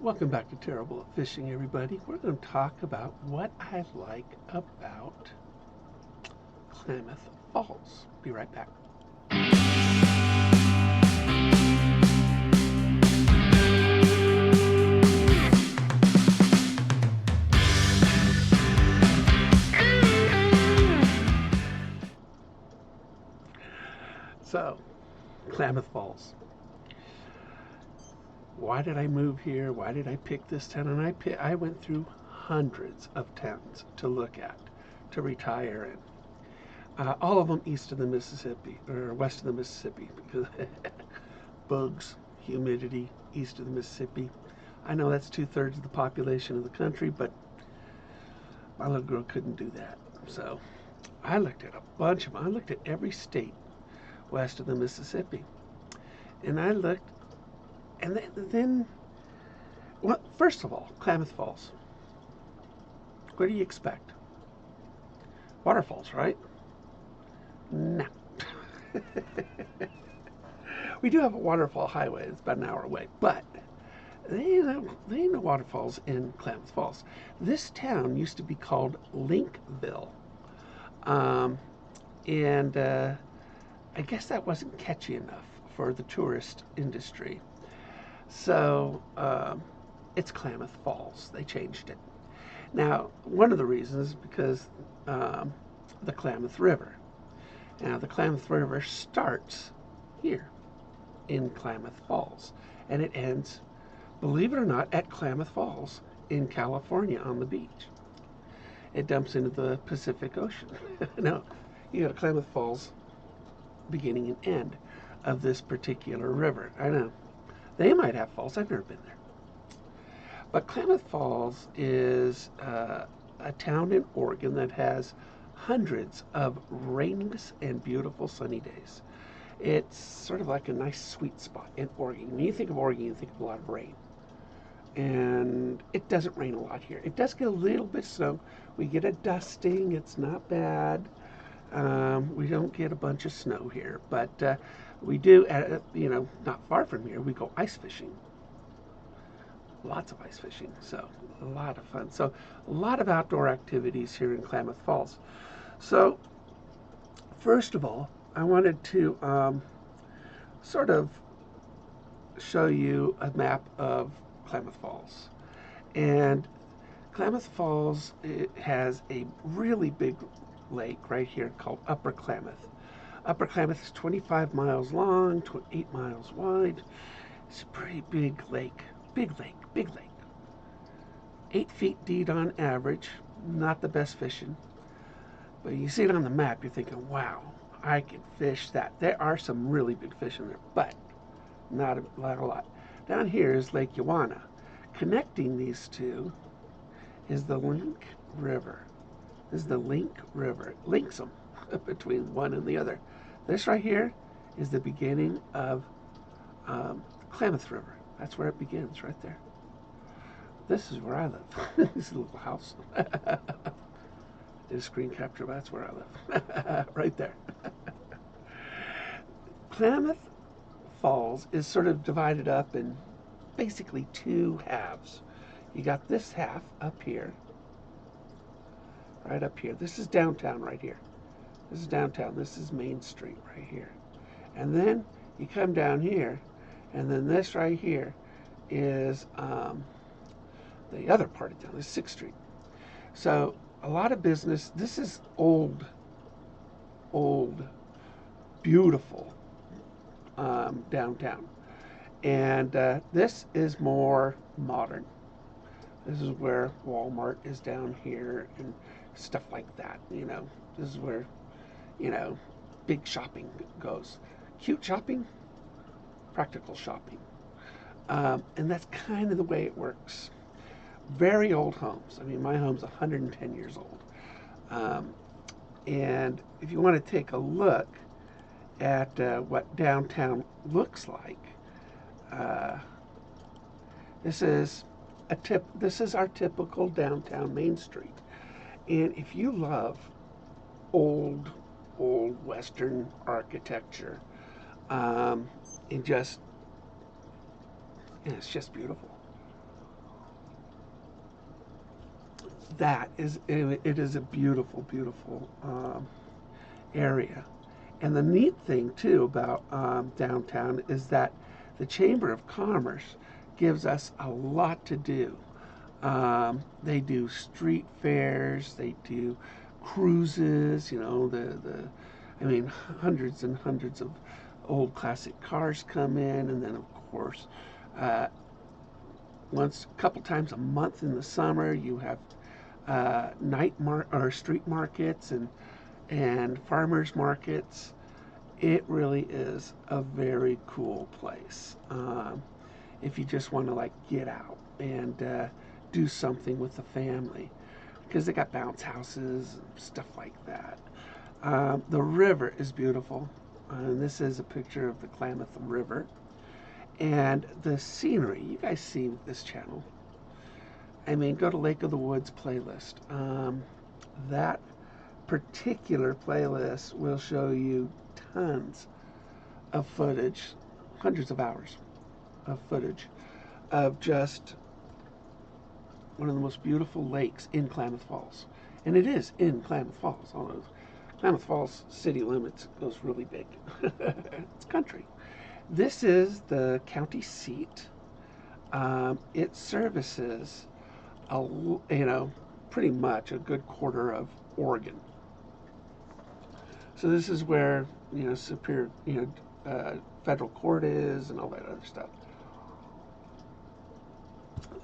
Welcome back to Terrible at Fishing, everybody. We're going to talk about what I like about Klamath Falls. Be right back. So, Klamath Falls. Why did I move here? Why did I pick this town? And I went through hundreds of towns to look at, to retire in. All of them east of the Mississippi or west of the Mississippi because bugs, humidity east of the Mississippi. I know that's 2/3 of the population of the country, but my little girl couldn't do that. So I looked at a bunch of them. I looked at every state west of the Mississippi. And I looked, and then well, first of all, Klamath Falls. What do you expect? Waterfalls, right? No. We do have a waterfall highway. It's about an hour away, but they ain't no waterfalls in Klamath Falls. This town used to be called Linkville, um, and I guess that wasn't catchy enough for the tourist industry. So it's Klamath Falls. They changed it. Now, one of the reasons is because the Klamath River. Now, the Klamath River starts here in Klamath Falls, and it ends, believe it or not, at Klamath Falls in California on the beach. It dumps into the Pacific Ocean. Now, you got Klamath Falls, beginning and end of this particular river. I know. They might have falls. I've never been there. But Klamath Falls is a town in Oregon that has hundreds of rainless and beautiful sunny days. It's sort of like a nice sweet spot in Oregon. When you think of Oregon, you think of a lot of rain. And it doesn't rain a lot here. It does get a little bit of snow. We get a dusting. It's not bad. We don't get a bunch of snow here, but we do, not far from here, we go ice fishing. Lots of ice fishing, so a lot of fun. So a lot of outdoor activities here in Klamath Falls. So first of all, I wanted to sort of show you a map of Klamath Falls. And Klamath Falls, it has a really big lake right here called Upper Klamath. Upper Klamath is 25 miles long, 8 miles wide. It's a pretty big lake. Big lake, big lake. 8 feet deep on average. Not the best fishing. But you see it on the map, you're thinking, wow, I could fish that. There are some really big fish in there, but not a lot. Down here is Lake Yawana. Connecting these two is the Link River. This is the Link River. It links them between one and the other. This right here is the beginning of Klamath River. That's where it begins, right there. This is where I live. This is a little house. Did a screen capture, but that's where I live. Right there. Klamath Falls is sort of divided up in basically two halves. You got this half up here, right up here. This is downtown right here. This is downtown. This is Main Street right here. And then you come down here, and then this right here is the other part of town. This is 6th Street. So a lot of business. This is old, beautiful downtown. And this is more modern. This is where Walmart is down here and stuff like that. This is where, big shopping goes. Cute shopping, practical shopping. And that's kind of the way it works. Very old homes. I mean, my home's 110 years old. And if you want to take a look at what downtown looks like, this is our typical downtown Main Street. And if you love old Western architecture, and it's just beautiful. it is a beautiful, beautiful area. And the neat thing too about downtown is that the Chamber of Commerce gives us a lot to do. They do street fairs, they do cruises, I mean, hundreds and hundreds of old classic cars come in, and then of course, uh, a couple times a month in the summer, you have or street markets and farmers markets. It really is a very cool place. If you just want to like get out and do something with the family, because they got bounce houses and stuff like that. The river is beautiful. And this is a picture of the Klamath River. And the scenery, you guys see this channel. I mean, go to Lake of the Woods playlist. That particular playlist will show you tons of footage, hundreds of hours of footage of just one of the most beautiful lakes in Klamath Falls. And it is in Klamath Falls, although Klamath Falls city limits goes really big. It's country. This is the county seat. It services, pretty much a good quarter of Oregon. So this is where Superior, federal court is, and all that other stuff.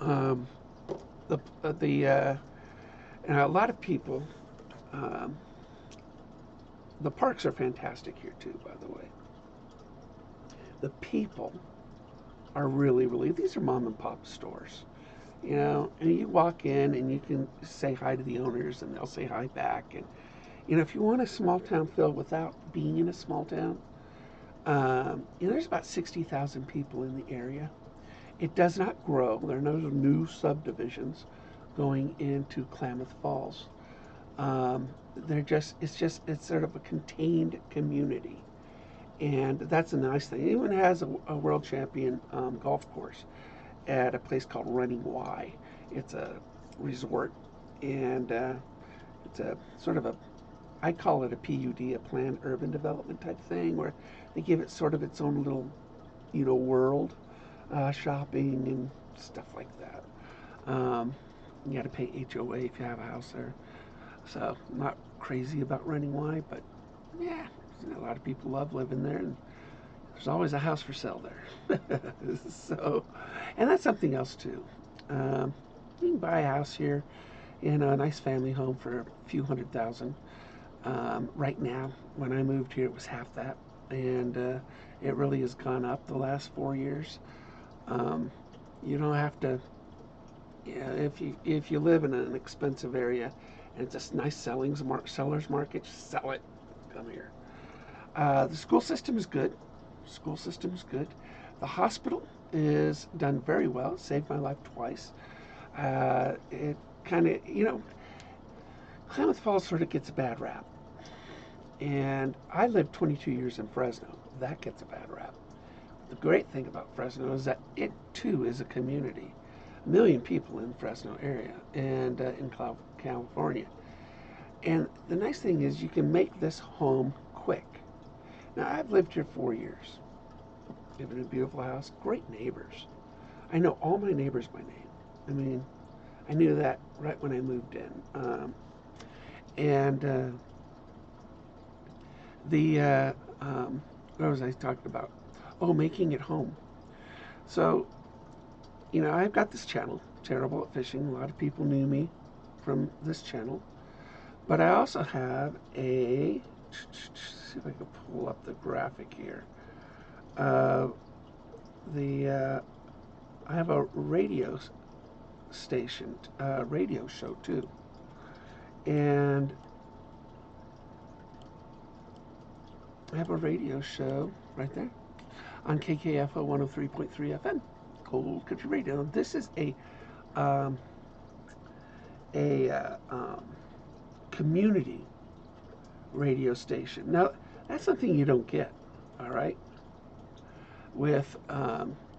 And a lot of people. The parks are fantastic here too, by the way. The people are really, really. These are mom and pop stores, and you walk in and you can say hi to the owners, and they'll say hi back. And if you want a small town feel without being in a small town, there's about 60,000 people in the area. It does not grow. There are no new subdivisions going into Klamath Falls. It's sort of a contained community. And that's a nice thing. It even has a world champion golf course at a place called Running Y. It's a resort, and it's a sort of I call it a PUD, a planned urban development type thing, where they give it sort of its own little, world, shopping and stuff like that. You got to pay HOA if you have a house there. So I'm not crazy about Running Y, but yeah, a lot of people love living there, and there's always a house for sale there. So, and that's something else too. You can buy a house here, a nice family home for a few $100,000. Right now, when I moved here, it was half that, and it really has gone up the last 4 years. You don't have to. If you live in an expensive area and it's a nice seller's market, just sell it. Come here. The school system is good. The hospital is done very well. Saved my life twice. It kind of, Klamath Falls sort of gets a bad rap. And I lived 22 years in Fresno. That gets a bad rap. The great thing about Fresno is that it too is a community. 1 million people in Fresno area and in California. And the nice thing is you can make this home quick. Now, I've lived here 4 years. Live in a beautiful house, great neighbors. I know all my neighbors by name. I mean, I knew that right when I moved in. What was I talking about? Oh, making it home. So, I've got this channel, Terrible at Fishing. A lot of people knew me from this channel. But I also have see if I can pull up the graphic here. I have a radio station, radio show too. And I have a radio show right there on KKFO 103.3 FM, Cold Country Radio. This is a community radio station. Now, that's something you don't get, all right, with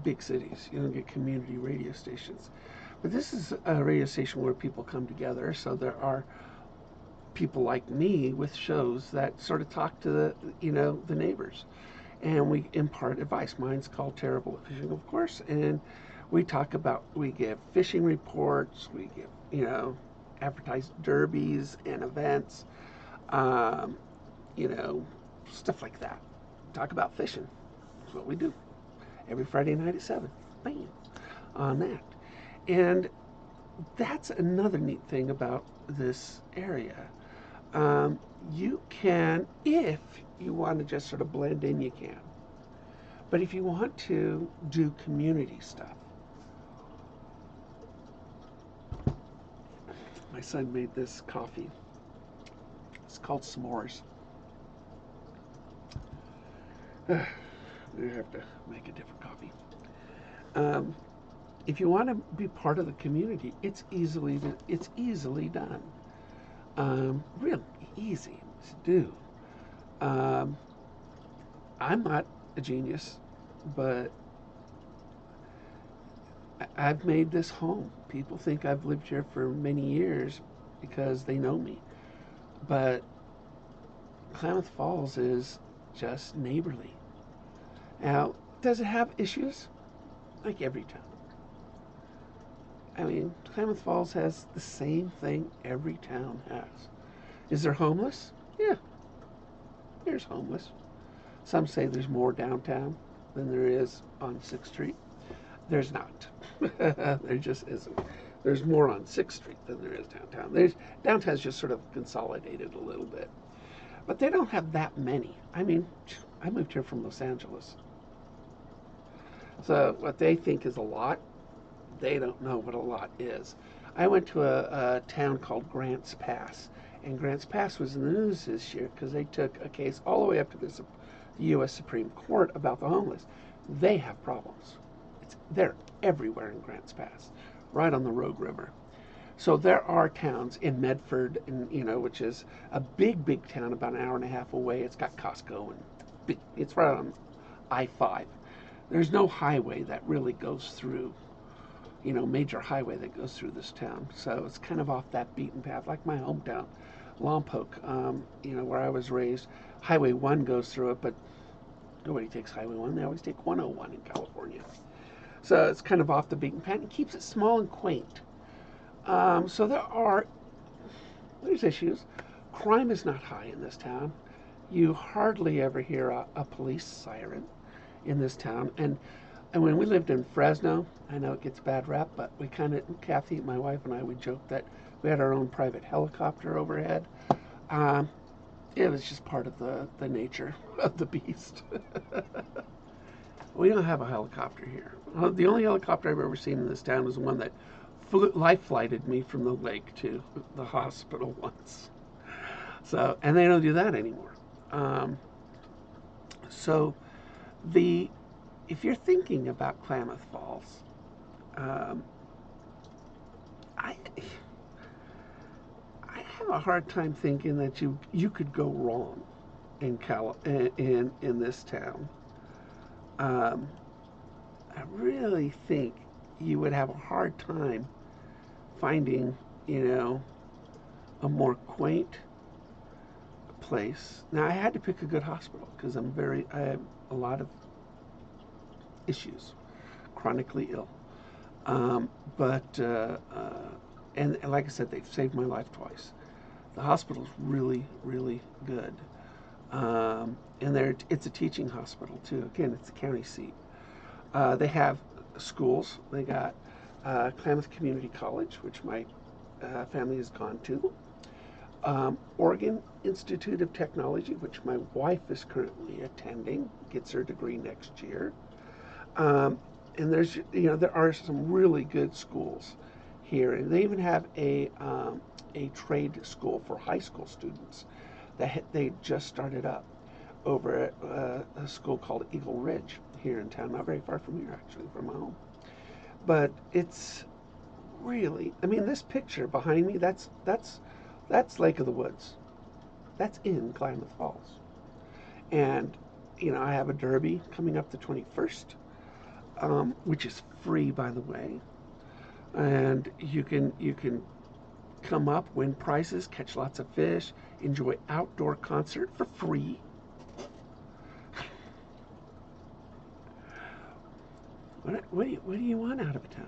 big cities. You don't get community radio stations. But this is a radio station where people come together, so there are people like me with shows that sort of talk to the neighbors, and we impart advice. Mine's called Terrible at Fishing, of course, and we give fishing reports, we give, advertise derbies and events, um, you know, stuff like that. Talk about fishing. That's what we do every Friday night at 7. Bam, on that. And that's another neat thing about this area. You can, if you want to just sort of blend in, you can. But if you want to do community stuff, my son made this coffee. It's called s'mores. We have to make a different coffee. If you want to be part of the community, it's easily done. Really easy to do. I'm not a genius, but I've made this home. People think I've lived here for many years because they know me. But Klamath Falls is just neighborly. Now, does it have issues? Like every town. I mean, Klamath Falls has the same thing every town has. Is there homeless? Yeah, there's homeless. Some say there's more downtown than there is on 6th Street. There's not. There just isn't. There's more on 6th Street than there is downtown. Downtown's just sort of consolidated a little bit. But they don't have that many. I mean, I moved here from Los Angeles. So what they think is a lot, they don't know what a lot is. I went to a town called Grants Pass, and Grants Pass was in the news this year because they took a case all the way up to the U.S. Supreme Court about the homeless. They have problems. They're everywhere in Grants Pass, right on the Rogue River. So there are towns in Medford, which is a big town about an hour and a half away. It's got Costco, and it's right on I-5. There's no highway that really goes through, major highway that goes through this town. So it's kind of off that beaten path, like my hometown, Lompoc, where I was raised. Highway 1 goes through it, but nobody takes Highway 1. They always take 101 in California. So it's kind of off the beaten path and keeps it small and quaint. So there's issues. Crime is not high in this town. You hardly ever hear a police siren in this town. And when we lived in Fresno, I know it gets bad rap, but we Kathy, my wife, and I, we joked that we had our own private helicopter overhead. It was just part of the nature of the beast. We don't have a helicopter here. The only helicopter I've ever seen in this town is the one that life flighted me from the lake to the hospital once. So, and they don't do that anymore. So, if you're thinking about Klamath Falls, I have a hard time thinking that you could go wrong in this town. I really think you would have a hard time finding, a more quaint place. Now, I had to pick a good hospital because I have a lot of issues, chronically ill. And like I said, they've saved my life twice. The hospital's really, really good. And it's a teaching hospital too. Again, it's the county seat. They have schools. They got Klamath Community College, which my family has gone to. Oregon Institute of Technology, which my wife is currently attending, gets her degree next year. And there are some really good schools here, and they even have a trade school for high school students that they just started up over at a school called Eagle Ridge here in town, not very far from here, actually, from my home. But it's really, this picture behind me, that's Lake of the Woods. That's in Klamath Falls. And, I have a derby coming up the 21st, which is free, by the way. and you can come up, win prizes, catch lots of fish, enjoy outdoor concert for free. What do you want out of a town?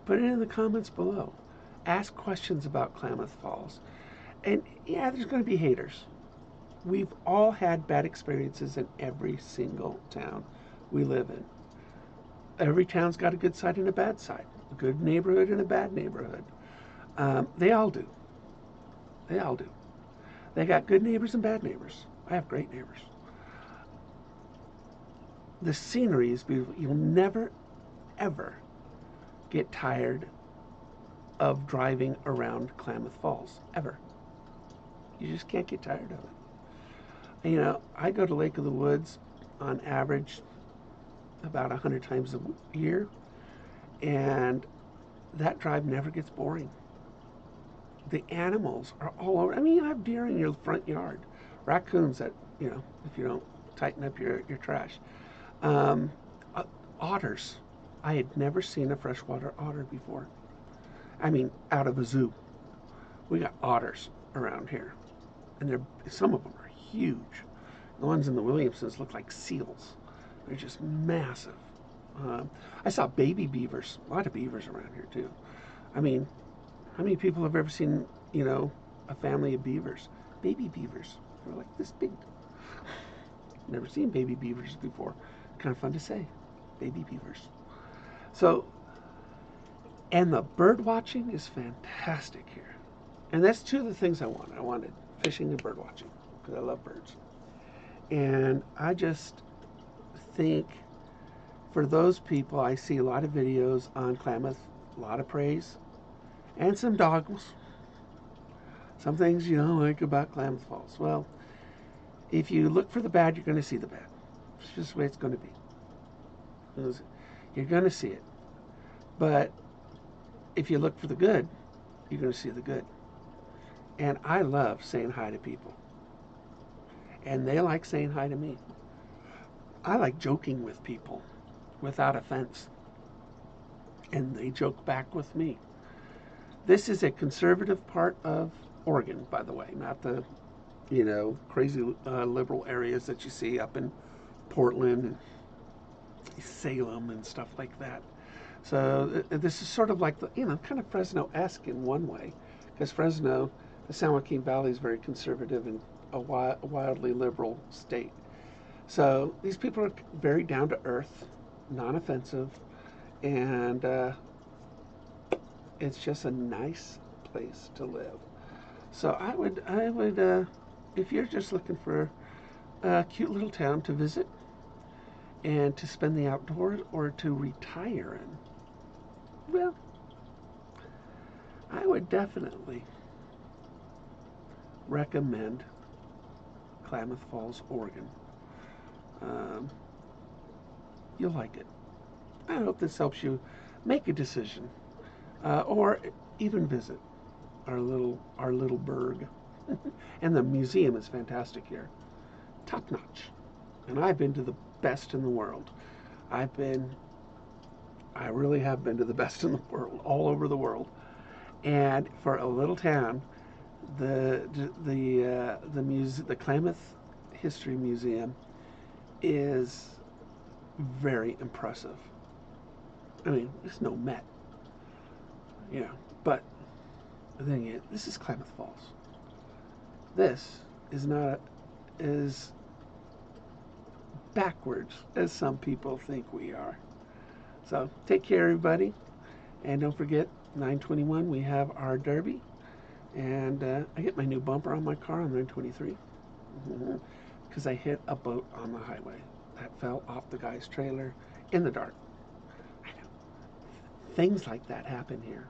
Put it in the comments below. Ask questions about Klamath Falls. And yeah, there's going to be haters. We've all had bad experiences in every single town we live in. Every town's got a good side and a bad side, a good neighborhood and a bad neighborhood. They all do. They all do. They got good neighbors and bad neighbors. I have great neighbors. The scenery is beautiful. You'll never, ever get tired of driving around Klamath Falls, ever. You just can't get tired of it. You know, I go to Lake of the Woods on average about 100 times a year, and that drive never gets boring. The animals are all over. I mean, you have deer in your front yard, raccoons that, you know, if you don't tighten up your trash. Um, Otters. I had never seen a freshwater otter before. I mean, out of a zoo. We got otters around here, and some of them are huge. The ones in the Williamsons look like seals. They're just massive. I saw baby beavers. A lot of beavers around here too. I mean, how many people have ever seen, you know, a family of beavers? Baby beavers. They're like this big. Never seen baby beavers before. Kind of fun to say. Baby beavers. So, and the bird watching is fantastic here. And that's two of the things I wanted. I wanted fishing and bird watching because I love birds. And I just think for those people, I see a lot of videos on Klamath, a lot of praise, and some dogmas. Some things you don't like about Klamath Falls. Well, if you look for the bad, you're going to see the bad. It's just the way it's going to be. You're going to see it. But if you look for the good, you're going to see the good. And I love saying hi to people. And they like saying hi to me. I like joking with people without offense. And they joke back with me. This is a conservative part of Oregon, by the way, not the, you know, crazy liberal areas that you see up in Portland and Salem and stuff like that. So this is sort of like the, you know, kind of Fresno-esque in one way, because Fresno, the San Joaquin Valley is very conservative and a wildly liberal state. So these people are very down to earth, non-offensive, and it's just a nice place to live. So I would, if you're just looking for a cute little town to visit and to spend the outdoors or to retire in, well, I would definitely recommend Klamath Falls, Oregon. You'll like it. I hope this helps you make a decision, or even visit our little berg. And the museum is fantastic here, top notch. And I've been to the best in the world. I really have been to the best in the world, all over the world. And for a little town, the Klamath History Museum is very impressive. I mean, it's no Met, you know, but the thing is, this is Klamath Falls. This is not as backwards as some people think we are. So take care, everybody, and don't forget, 921 we have our derby, and I get my new bumper on my car on 923 because I hit a boat on the highway that fell off the guy's trailer in the dark. I know. Things like that happen here.